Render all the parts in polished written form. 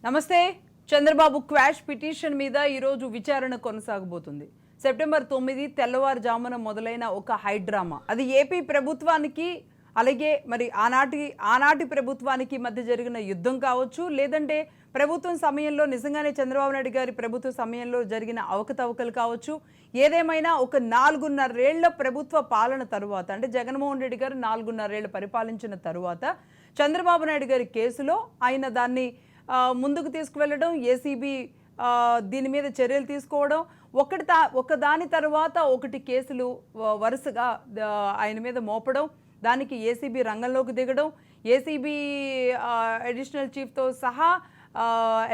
నమస్తే. Chandrababu quash petition మీద ఈరోజు విచారణ కొనసాగబోతుంది. సెప్టెంబర్ 9 తెల్లవారుజామున మొదలైన ఒక హైడ్రామా అది ఏపీ ప్రభుత్వానికి అలాగే మరి ఆనాటి ప్రభుత్వానికి మధ్య జరిగిన యుద్ధం కావచ్చు, లేదంటే ప్రభుత్వం సమయంలో నిజంగానే చంద్రబాబు నాయుడు గారి ప్రభుత్వ సమయంలో జరిగిన అవకతవకలు కావచ్చు. ఏదేమైనా ఒక 4.5 ఏళ్ల ప్రభుత్వ పాలన తరువాత, అంటే జగన్మోహన్ రెడ్డి గారు 4.5 ఏళ్లు పరిపాలించిన తరువాత చంద్రబాబు నాయుడు గారి కేసులో ఆయన దాన్ని ముందుకు తీసుకువెళ్ళడం, ఏసీబీ దీని మీద చర్యలు తీసుకోవడం, ఒకదాని తర్వాత ఒకటి కేసులు వరుసగా ఆయన మీద మోపడం, దానికి ఏసీబీ రంగంలోకి దిగడం, ఏసీబీ అడిషనల్ చీఫ్తో సహా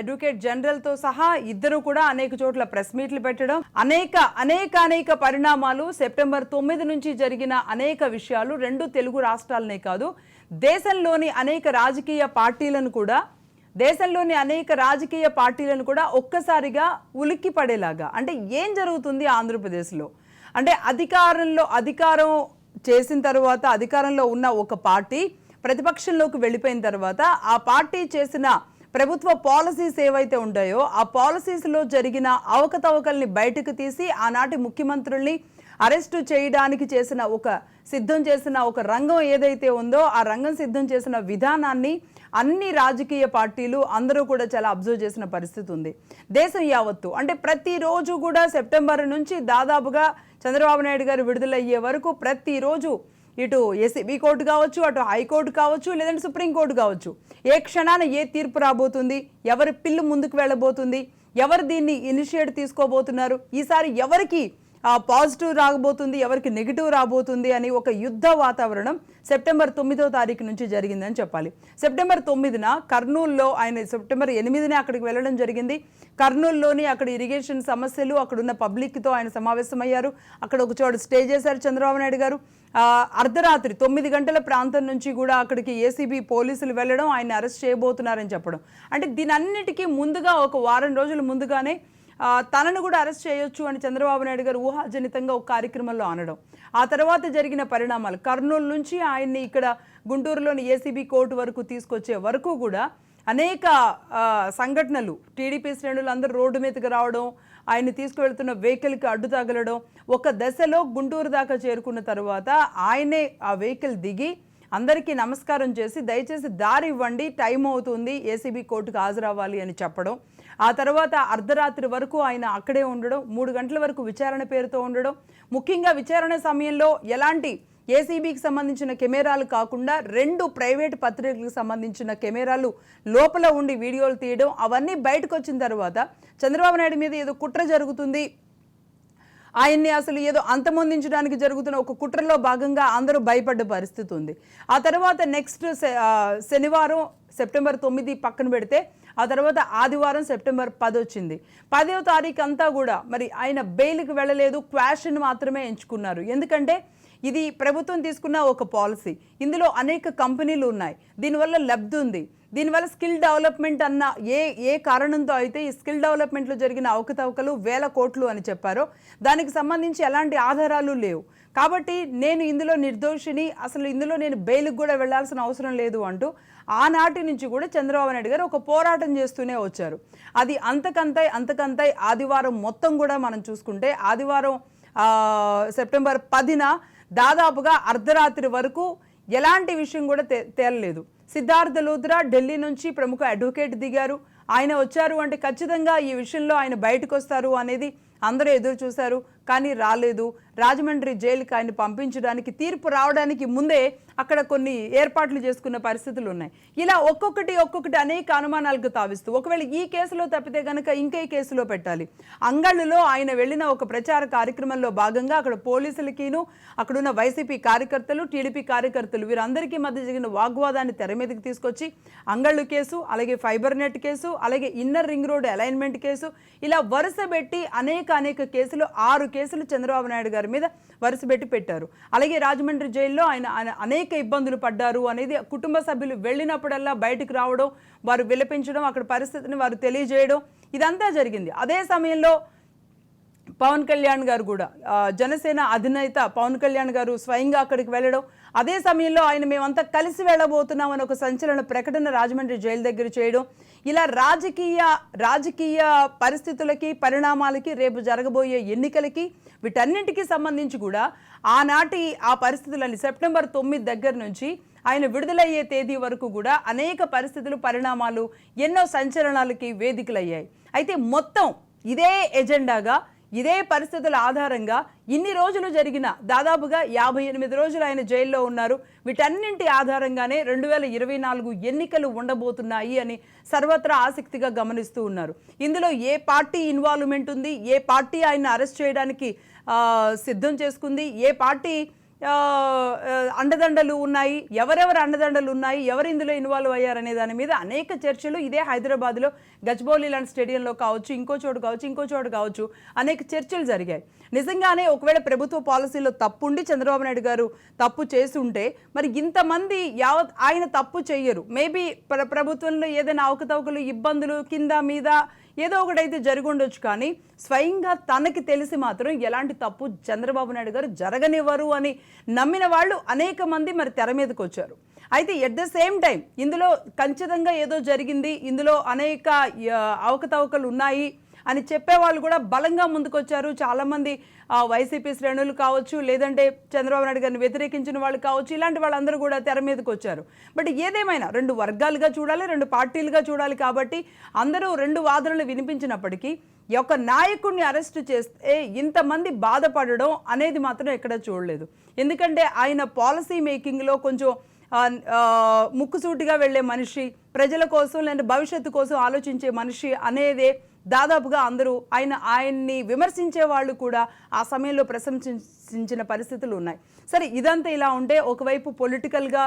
అడ్వకేట్ జనరల్తో సహా ఇద్దరు కూడా అనేక చోట్ల ప్రెస్ మీట్లు పెట్టడం, అనేక పరిణామాలు. సెప్టెంబర్ 9 నుంచి జరిగిన అనేక విషయాలు రెండు తెలుగు రాష్ట్రాలనే కాదు, దేశంలోని అనేక రాజకీయ పార్టీలను కూడా ఒక్కసారిగా ఉలిక్కి పడేలాగా, అంటే ఏం జరుగుతుంది ఆంధ్రప్రదేశ్లో, అంటే అధికారం చేసిన తర్వాత అధికారంలో ఉన్న ఒక పార్టీ ప్రతిపక్షంలోకి వెళ్ళిపోయిన తర్వాత ఆ పార్టీ చేసిన ప్రభుత్వ పాలసీస్ ఏవైతే ఉంటాయో ఆ పాలసీస్లో జరిగిన అవకతవకల్ని బయటకు తీసి ఆనాటి ముఖ్యమంత్రుల్ని అరెస్టు చేయడానికి సిద్ధం చేసిన ఒక రంగం ఏదైతే ఉందో ఆ రంగం సిద్ధం చేసిన విధానాన్ని అన్ని రాజకీయ పార్టీలు అందరూ కూడా చాలా అబ్జర్వ్ చేసిన పరిస్థితి ఉంది. దేశం యావత్తు అంటే ప్రతిరోజు కూడా సెప్టెంబర్ నుంచి దాదాపుగా చంద్రబాబు నాయుడు గారు విడుదలయ్యే వరకు ప్రతిరోజు ఇటు ఏసీబీ కోర్టు కావచ్చు, అటు హైకోర్టు కావచ్చు, లేదంటే సుప్రీంకోర్టు కావచ్చు, ఏ క్షణాన ఏ తీర్పు రాబోతుంది, ఎవరి పిల్లు ముందుకు వెళ్ళబోతుంది, ఎవరు దీన్ని ఇనిషియేట్ తీసుకోబోతున్నారు, ఈసారి ఎవరికి పాజిటివ్ రాబోతుంది, ఎవరికి నెగిటివ్ రాబోతుంది అని ఒక యుద్ధ వాతావరణం సెప్టెంబర్ 9వ తారీఖు నుంచి జరిగిందని చెప్పాలి. సెప్టెంబర్ 9న కర్నూలులో ఆయన సెప్టెంబర్ 8నే అక్కడికి వెళ్ళడం జరిగింది. కర్నూలులోని అక్కడ ఇరిగేషన్ సమస్యలు, అక్కడున్న పబ్లిక్తో ఆయన సమావేశమయ్యారు. అక్కడ ఒక చోట స్టే చేశారు చంద్రబాబు నాయుడు గారు. అర్ధరాత్రి 9 గంటల ప్రాంతం నుంచి కూడా అక్కడికి ఏసీబీ పోలీసులు వెళ్ళడం, ఆయన అరెస్ట్ చేయబోతున్నారని చెప్పడం, అంటే దీనన్నిటికీ ముందుగా ఒక వారం రోజుల ముందుగానే తనను కూడా అరెస్ట్ చేయొచ్చు అని చంద్రబాబు నాయుడు గారు ఊహాజనితంగా ఒక కార్యక్రమంలో అనడం, ఆ తర్వాత జరిగిన పరిణామాలు కర్నూలు నుంచి ఆయన్ని ఇక్కడ గుంటూరులోని ఏసీబీ కోర్టు వరకు తీసుకొచ్చే వరకు కూడా అనేక సంఘటనలు, టీడీపీ శ్రేణులు అందరూ రోడ్డు మీదకి రావడం, ఆయన్ని తీసుకువెళ్తున్న వెహికల్కి అడ్డు తగలడం, ఒక దశలో గుంటూరు దాకా చేరుకున్న తర్వాత ఆయనే ఆ వెహికల్ దిగి అందరికీ నమస్కారం చేసి దయచేసి దారి ఇవ్వండి, టైం అవుతుంది, ఏసీబీ కోర్టుకు హాజరవ్వాలి అని చెప్పడం, ఆ తర్వాత అర్ధరాత్రి వరకు ఆయన అక్కడే ఉండడం, 3 గంటల వరకు విచారణ పేరుతో ఉండడం, ముఖ్యంగా విచారణ సమయంలో ఎలాంటి ఏసీబీకి సంబంధించిన కెమెరాలు కాకుండా 2 ప్రైవేట్ పత్రికలకు సంబంధించిన కెమెరాలు లోపల ఉండి వీడియోలు తీయడం, అవన్నీ బయటకు వచ్చిన తర్వాత చంద్రబాబు నాయుడు మీద ఏదో కుట్ర జరుగుతుంది, ఆయన్ని అసలు ఏదో అంతమొందించడానికి జరుగుతున్న ఒక కుట్రలో భాగంగా అందరూ భయపడ్డ పరిస్థితి ఉంది. ఆ తర్వాత నెక్స్ట్ శనివారం సెప్టెంబర్ 9 పక్కన పెడితే ఆ తర్వాత ఆదివారం సెప్టెంబర్ 10 వచ్చింది. 10వ తారీఖు అంతా కూడా మరి ఆయన బెయిల్కి వెళ్ళలేదు, క్వాష్ని మాత్రమే ఎంచుకున్నారు. ఎందుకంటే ఇది ప్రభుత్వం తీసుకున్న ఒక పాలసీ, ఇందులో అనేక కంపెనీలు ఉన్నాయి, దీనివల్ల లబ్ధి ఉంది, దీనివల్ల స్కిల్ డెవలప్మెంట్ అన్న ఏ కారణంతో అయితే ఈ స్కిల్ డెవలప్మెంట్లో జరిగిన అవకతవకలు 1000 కోట్లు అని చెప్పారో దానికి సంబంధించి ఎలాంటి ఆధారాలు లేవు, కాబట్టి నేను ఇందులో నిర్దోషిని, అసలు ఇందులో నేను బెయిల్కి కూడా వెళ్లాల్సిన అవసరం లేదు అంటూ ఆనాటి నుంచి కూడా చంద్రబాబు నాయుడు గారు ఒక పోరాటం చేస్తూనే వచ్చారు. అది అంతకంతై ఆదివారం మొత్తం కూడా మనం చూసుకుంటే ఆదివారం సెప్టెంబర్ 10న దాదాపుగా అర్ధరాత్రి వరకు ఎలాంటి విషయం కూడా తేలలేదు. సిద్ధార్థ లూథ్రా ఢిల్లీ నుంచి ప్రముఖ అడ్వకేట్ దిగారు. ఆయన వచ్చారు అంటే ఖచ్చితంగా ఈ విషయంలో ఆయన బయటకు వస్తారు అనేది అందరూ ఎదురు చూశారు, కానీ రాలేదు. రాజమండ్రి జైలుకి ఆయన పంపించడానికి తీర్పు రావడానికి ముందే అక్కడ కొన్ని ఏర్పాట్లు చేసుకున్న పరిస్థితులు ఉన్నాయి. ఇలా ఒక్కొక్కటి అనేక అనుమానాలకు తావిస్తూ ఒకవేళ ఈ కేసులో తప్పితే కనుక ఇంకే కేసులో పెట్టాలి. అంగళ్ళులో ఆయన వెళ్ళిన ఒక ప్రచార కార్యక్రమంలో భాగంగా అక్కడ పోలీసులకిను అక్కడున్న వైసీపీ కార్యకర్తలు, టీడీపీ కార్యకర్తలు వీరందరికీ మధ్య జరిగిన వాగ్వాదాన్ని తెర మీదకి తీసుకొచ్చి అంగళ్ళు కేసు, అలాగే ఫైబర్ నెట్ కేసు, అలాగే inner ring road alignment case, ఇలా వరుస పెట్టి అనేక కేసులు 6 కేసులు చంద్రబాబు నాయుడు గారి మీద వరుసపెట్టి పెట్టారు. అలాగే రాజమండ్రి జైల్లో ఆయన అనేక ఇబ్బందులు పడ్డారు అనేది కుటుంబ సభ్యులు వెళ్ళినప్పుడల్లా బయటకు రావడం, వారు విలపించడం, అక్కడ పరిస్థితిని వారు తెలియజేయడం, ఇదంతా జరిగింది. అదే సమయంలో పవన్ కళ్యాణ్ గారు కూడా జనసేన అధినేత పవన్ కళ్యాణ్ గారు స్వయంగా అక్కడికి వెళ్ళడం, అదే సమయంలో ఆయన మేమంతా కలిసి వెళ్ళబోతున్నామని ఒక సంచలన ప్రకటన రాజమండ్రి జైలు దగ్గర చేయడం, ఇలా రాజకీయ పరిస్థితులకి, పరిణామాలకి, రేపు జరగబోయే ఎన్నికలకి, వీటన్నింటికి సంబంధించి కూడా ఆనాటి ఆ పరిస్థితులని సెప్టెంబర్ 9 దగ్గర నుంచి ఆయన విడుదలయ్యే తేదీ వరకు కూడా అనేక పరిస్థితులు, పరిణామాలు, ఎన్నో సంచలనాలకి వేదికలయ్యాయి. అయితే మొత్తం ఇదే ఎజెండాగా, ఇదే పరిస్థితుల ఆధారంగా ఇన్ని రోజులు జరిగిన దాదాపుగా 58 రోజులు ఆయన జైల్లో ఉన్నారు. వీటన్నింటి ఆధారంగానే 2024 ఎన్నికలు ఉండబోతున్నాయి అని సర్వత్రా ఆసక్తిగా గమనిస్తూ ఉన్నారు. ఇందులో ఏ పార్టీ ఇన్వాల్వ్మెంట్ ఉంది, ఏ పార్టీ ఆయన అరెస్ట్ చేయడానికి సిద్ధం చేసుకుంది, ఏ పార్టీ అండదండలు ఉన్నాయి, ఎవరెవరు అండదండలు ఉన్నాయి, ఎవరు ఇందులో ఇన్వాల్వ్ అయ్యారనే దాని మీద అనేక చర్చలు ఇదే హైదరాబాద్లో గచ్చిబౌలి లాంటి స్టేడియంలో కావచ్చు, ఇంకో చోటు కావచ్చు అనేక చర్చలు జరిగాయి. నిజంగానే ఒకవేళ ప్రభుత్వ పాలసీలో తప్పుండి చంద్రబాబు నాయుడు గారు తప్పు చేసి ఉంటే మరి ఇంతమంది యావత్ ఆయన తప్పు చెయ్యరు. మేబీ ప్రభుత్వంలో ఏదైనా అవకతవకలు, ఇబ్బందులు కింద మీద ఏదో ఒకటైతే జరిగి ఉండొచ్చు, కానీ స్వయంగా తనకి తెలిసి మాత్రం ఎలాంటి తప్పు చంద్రబాబు నాయుడు గారు జరగనివ్వరు అని నమ్మిన వాళ్ళు అనేక మంది మరి తెర మీదకి వచ్చారు. అయితే ఎట్ ద సేమ్ టైం ఇందులో ఖచ్చితంగా ఏదో జరిగింది, ఇందులో అనేక అవకతవకలు ఉన్నాయి అని చెప్పేవాళ్ళు కూడా బలంగా ముందుకొచ్చారు. చాలామంది వైసీపీ శ్రేణులు కావచ్చు, లేదంటే చంద్రబాబు నాయుడు గారిని వ్యతిరేకించిన వాళ్ళు కావచ్చు, ఇలాంటి వాళ్ళందరూ కూడా తెర మీదకి వచ్చారు. బట్ ఏదేమైనా 2 వర్గాలుగా చూడాలి, 2 పార్టీలుగా చూడాలి. కాబట్టి అందరూ 2 వాదనలు వినిపించినప్పటికీ ఈ యొక్క నాయకుడిని అరెస్ట్ చేస్తే ఇంతమంది బాధపడడం అనేది మాత్రం ఎక్కడ చూడలేదు. ఎందుకంటే ఆయన పాలసీ మేకింగ్లో కొంచెం ముక్కుసూటిగా వెళ్ళే మనిషి, ప్రజల కోసం లేదా భవిష్యత్తు కోసం ఆలోచించే మనిషి అనేదే దాదాపుగా అందరూ ఆయన్ని విమర్శించే వాళ్ళు కూడా ఆ సమయంలో ప్రశంసించిన పరిస్థితులు ఉన్నాయి. సరే, ఇదంతా ఇలా ఉంటే ఒకవైపు పొలిటికల్గా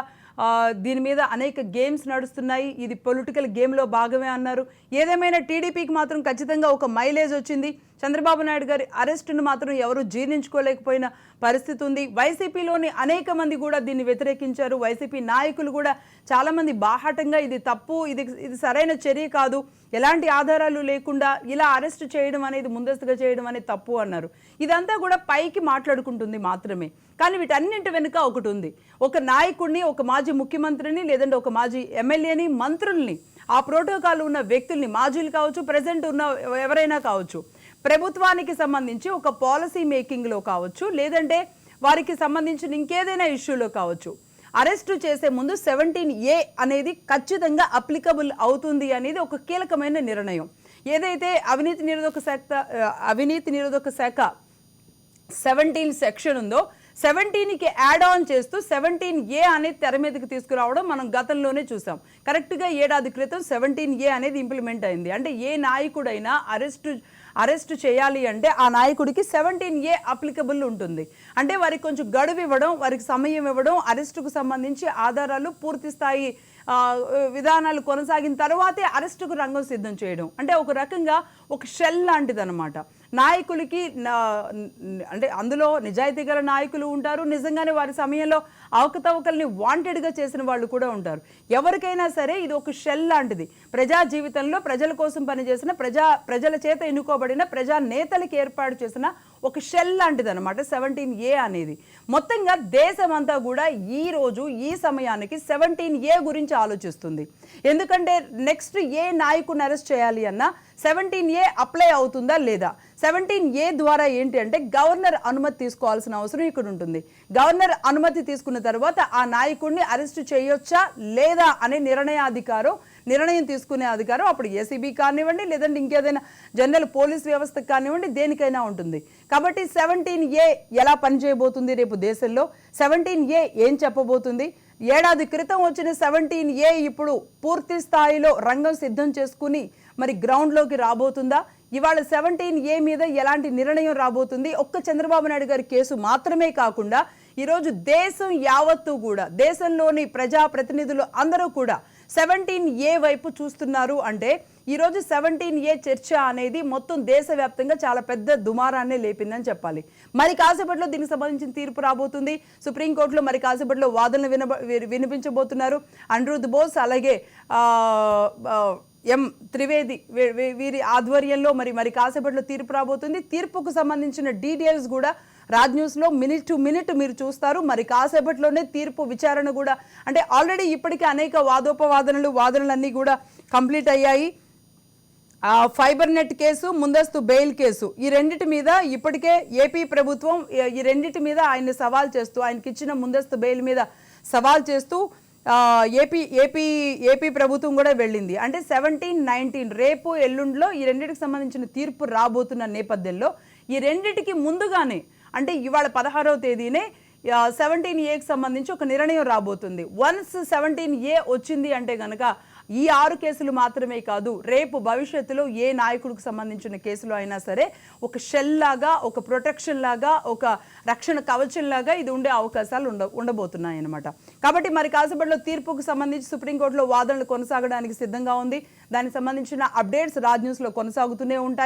దీని మీద అనేక గేమ్స్ నడుస్తున్నాయి. ఇది పొలిటికల్ గేమ్లో భాగమే అన్నారు. ఏదేమైనా టీడీపీకి మాత్రం ఖచ్చితంగా ఒక మైలేజ్ వచ్చింది. చంద్రబాబు నాయుడు గారి అరెస్టును మాత్రం ఎవరు జీర్ణించుకోలేకపోయిన పరిస్థితి ఉంది. వైసీపీలోని అనేక మంది కూడా దీన్ని వ్యతిరేకించారు. వైసీపీ నాయకులు కూడా చాలామంది బాహాటంగా ఇది తప్పు, ఇది సరైన చర్య కాదు, ఎలాంటి ఆధారాలు లేకుండా ఇలా అరెస్ట్ చేయడం అనేది, ముందస్తుగా చేయడం అనేది తప్పు అన్నారు. ఇదంతా కూడా పైకి మాట్లాడుకుంటుంది మాత్రమే. కానీ వీటన్నింటి వెనుక ఒకటి ఉంది. ఒక నాయకుడిని, ఒక మాజీ ముఖ్యమంత్రిని, లేదంటే ఒక మాజీ ఎమ్మెల్యేని, మంత్రుల్ని, ఆ ప్రోటోకాల్ ఉన్న వ్యక్తుల్ని, మాజీలు కావచ్చు, ప్రెజెంట్ ఉన్న ఎవరైనా కావచ్చు, ప్రభుత్వానికి సంబంధించి ఒక పాలసీ మేకింగ్లో కావచ్చు, లేదంటే వారికి సంబంధించిన ఇంకేదైనా ఇష్యూలో కావచ్చు, అరెస్టు చేసే ముందు 17A అనేది ఖచ్చితంగా అప్లికబుల్ అవుతుంది అనేది ఒక కీలకమైన నిర్ణయం. ఏదైతే అవినీతి నిరోధక శాఖ 17 సెక్షన్ ఉందో 17కి యాడ్ ఆన్ చేస్తూ 17A అనేది తెర మీదకి తీసుకురావడం మనం గతంలోనే చూసాం. కరెక్ట్గా ఏడాది క్రితం 17A అనేది ఇంప్లిమెంట్ అయింది. అంటే ఏ నాయకుడైనా అరెస్ట్ చేయాలి అంటే ఆ నాయకుడికి 17A అప్లికబుల్ ఉంటుంది. అంటే వారికి కొంచెం గడువు ఇవ్వడం, వారికి సమయం ఇవ్వడం, అరెస్టుకు సంబంధించి ఆధారాలు పూర్తి స్థాయి విధానాలు కొనసాగిన తర్వాతే అరెస్టుకు రంగం సిద్ధం చేయడం. అంటే ఒక రకంగా ఒక షెల్ లాంటిది అనమాట. నాయకులకి అంటే అందులో నిజాయితీ గల నాయకులు ఉంటారు, నిజంగానే వారి సమయంలో అవకతవకల్ని వాంటెడ్గా చేసిన వాళ్ళు కూడా ఉంటారు. ఎవరికైనా సరే ఇది ఒక షెల్ లాంటిది. ప్రజా జీవితంలో ప్రజల కోసం పనిచేసిన, ప్రజల చేత ఎన్నుకోబడిన ప్రజా నేతలకి ఏర్పాటు చేసిన ఒక షెల్ లాంటిది అనమాట 17A అనేది. మొత్తంగా దేశమంతా కూడా ఈ రోజు ఈ సమయానికి 17A గురించి ఆలోచిస్తుంది. ఎందుకంటే నెక్స్ట్ ఏ నాయకుడిని అరెస్ట్ చేయాలి అన్నా 17A అప్లై అవుతుందా లేదా, 17A ద్వారా ఏంటి అంటే గవర్నర్ అనుమతి తీసుకోవాల్సిన అవసరం ఇక్కడ ఉంటుంది. గవర్నర్ అనుమతి తీసుకున్న తర్వాత ఆ నాయకుడిని అరెస్ట్ చేయొచ్చా లేదా అనే నిర్ణయం తీసుకునే అధికారం అప్పుడు ఏసీబీ కానివ్వండి, లేదంటే ఇంకేదైనా జనరల్ పోలీస్ వ్యవస్థకు కానివ్వండి, దేనికైనా ఉంటుంది. కాబట్టి 17A ఎలా పనిచేయబోతుంది రేపు దేశంలో, 17A ఏం చెప్పబోతుంది, ఏడాది క్రితం వచ్చిన 17A ఇప్పుడు పూర్తి స్థాయిలో రంగం సిద్ధం చేసుకుని మరి గ్రౌండ్లోకి రాబోతుందా, ఇవాళ 17A మీద ఎలాంటి నిర్ణయం రాబోతుంది. ఒక్క చంద్రబాబు నాయుడు గారి కేసు మాత్రమే కాకుండా ఈరోజు దేశం యావత్తు కూడా, దేశంలోని ప్రజాప్రతినిధులు అందరూ కూడా 17A వైపు చూస్తున్నారు. అంటే ఈరోజు 17A చర్చ అనేది మొత్తం దేశవ్యాప్తంగా చాలా పెద్ద దుమారాన్ని లేపిందని చెప్పాలి. మరి కాసేపట్లో దీనికి సంబంధించిన తీర్పు రాబోతుంది. సుప్రీంకోర్టులో మరి కాసేపట్లో వాదనలు వినిపించబోతున్నారు. అనిరుద్ బోస్ అలాగే ఎం త్రివేది వీరి ఆధ్వర్యంలో మరి కాసేపట్లో తీర్పు రాబోతుంది. తీర్పుకు సంబంధించిన డీటెయిల్స్ కూడా రాజ్ న్యూస్లో మినిట్ టు మినిట్ మీరు చూస్తారు. మరి కాసేపట్లోనే తీర్పు విచారణ కూడా, అంటే ఆల్రెడీ ఇప్పటికే అనేక వాదనలన్నీ కూడా కంప్లీట్ అయ్యాయి. ఫైబర్ నెట్ కేసు, ముందస్తు బెయిల్ కేసు, ఈ రెండిటి మీద ఇప్పటికే ఏపీ ప్రభుత్వం ఈ రెండిటి మీద ఆయన్ని సవాల్ చేస్తూ, ఆయనకి ఇచ్చిన ముందస్తు బెయిల్ మీద సవాల్ చేస్తూ ఏపీ ప్రభుత్వం కూడా వెళ్ళింది. అంటే 17, 19 రేపు ఎల్లుండిలో ఈ రెండింటికి సంబంధించిన తీర్పు రాబోతున్న నేపథ్యంలో ఈ రెండిటికి ముందుగానే, అంటే ఇవాళ 16వ తేదీనే 17A సంబంధించి ఒక నిర్ణయం రాబోతుంది. వన్స్ 17A వచ్చింది అంటే గనక ఈ 6 కేసులు మాత్రమే కాదు, రేపు భవిష్యత్తులో ఏ నాయకుడికి సంబంధించిన కేసులు అయినా సరే ఒక షెల్ లాగా, ఒక ప్రొటెక్షన్ లాగా, ఒక రక్షణ కవచం లాగా ఇది ఉండే అవకాశాలు ఉండబోతున్నాయి అన్నమాట. కాబట్టి మరి కాసేపట్లో తీర్పుకు సంబంధించి సుప్రీంకోర్టులో వాదనలు కొనసాగడానికి సిద్ధంగా ఉంది. దానికి సంబంధించిన అప్డేట్స్ రాజ్ న్యూస్లో కొనసాగుతూనే ఉంటాయి.